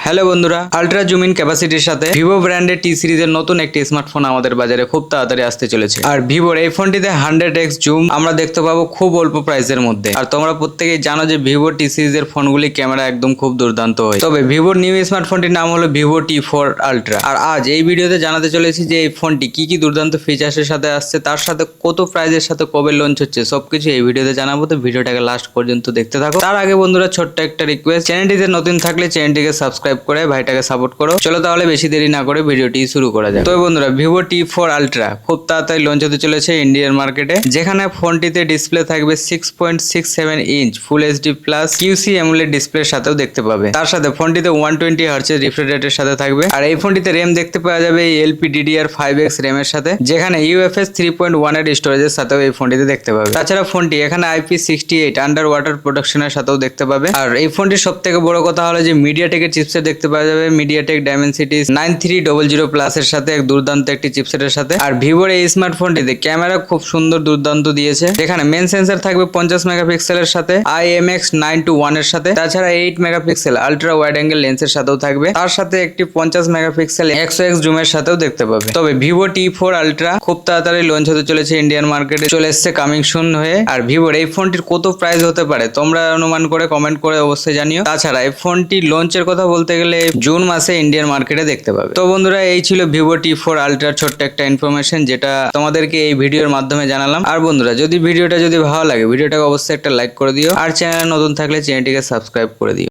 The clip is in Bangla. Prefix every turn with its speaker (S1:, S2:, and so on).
S1: হ্যালো বন্ধুরা, আলট্রা জুম ইন ক্যাপাসিটির সাথে ভিভো ব্র্যান্ডের টি সিরিজের নতুন একটি স্মার্টফোন আমাদের বাজারে খুব তাড়াতাড়ি আসতে চলেছে। আর ভিভোর এই ফোনটিতে 100x জুম আমরা দেখতে পাবো খুব অল্প প্রাইসের মধ্যে। আর তোমরা প্রত্যেকেই জানো যে ভিভো টি সিরিজের ফোনগুলি ক্যামেরা একদম খুব দুর্দান্ত হয়। তবে ভিভোর নিউ স্মার্টফোনটির নাম হলো ভিভো T4 আলট্রা। আর আজ এই ভিডিওতে জানাতে চলেছি যে এই ফোনটি কি কি দুর্দান্ত ফিচার্সের সাথে আসছে, তার সাথে কত প্রাইসের সাথে কবে লঞ্চ হচ্ছে, সবকিছু এই ভিডিওতে জানাবো। তো ভিডিওটাকে লাস্ট পর্যন্ত দেখতে থাকো। তার আগে বন্ধুরা ছোট্ট একটা রিকোয়েস্ট, চ্যানেলটিতে নতুন থাকলে চ্যানেলটিকে সাবস্ক্রাইব করে ভাইটাকে সাপোর্ট করো। চলো তাহলে বেশি দেরি না করে ভিডিওটি শুরু করা যাক। তো বন্ধুরা, ভিভো T4 আলট্রা খুব তাড়াতাড়ি লঞ্চ হতে চলেছে ইন্ডিয়ান মার্কেটে, যেখানে ফোনটিতে ডিসপ্লে থাকবে 6.67 inch full HD plus QC AMOLED ডিসপ্লের সাথেও দেখতে পাবে। তার সাথে ফোনটিতে 120 হার্টজের রিফ্রেশ রেটের সাথে থাকবে। আর এই ফোনটিতে র্যাম দেখতে পাওয়া যাবে LPDDR5X র্যামের সাথে, যেখানে UFS 3.1 এর স্টোরেজের সাথেও এই ফোনটিতে দেখতে পাবে। তাছাড়া ফোনটি এখানে IP68 আন্ডার ওয়াটার প্রোটেকশনের সাথেও দেখতে পাবে। আর এই ফোনটির সব থেকে বড় কথা হলো যে মিডিয়াটেকের চিপসেট দেখতে পাওয়া যাবে, মিডিয়াটেক ডাইমেনসিটি 9300 প্লাস এর সাথে এক দুর্দান্ত একটি চিপসেটের সাথে। আর ভিভোর এই স্মার্টফোনটিতে ক্যামেরা খুব সুন্দর দুর্দান্ত দিয়েছে, যেখানে মেন সেন্সর থাকবে 50 মেগাপিক্সেলের সাথে IMX921 এর সাথে। তাছাড়া 8 মেগাপিক্সেল আলট্রা ওয়াইড অ্যাঙ্গেল লেন্সের সাথেও থাকবে, তার সাথে একটি 50 মেগাপিক্সেল 100x জুমের সাথেও দেখতে পাবে। তবে ভিভো T4 আলট্রা খুব তাড়াতাড়ি লঞ্চ হতে চলেছে ইন্ডিয়ান মার্কেটে, চলে এসছে কামিং সুন হয়ে। আর ভিভোর এই ফোনটির কত প্রাইস হতে পারে তোমরা অনুমান করে কমেন্ট করে অবশ্যই জানিও। তাছাড়া এই ফোনটি লঞ্চের কথা বলতে গেলে জুন মাসে ইন্ডিয়ান মার্কেটে দেখতে পাবে। তো বন্ধুরা, এই ছিল ভিভো T4 আলট্রার ছোট্ট একটা ইনফরমেশন, যেটা তোমাদেরকে এই ভিডিওর মাধ্যমে জানালাম। আর বন্ধুরা, যদি ভিডিওটা ভালো লাগে ভিডিওটাকে অবশ্যই একটা লাইক করে দিও, আর চ্যানেলে নতুন থাকলে চ্যানেলটিকে সাবস্ক্রাইব করে দিও।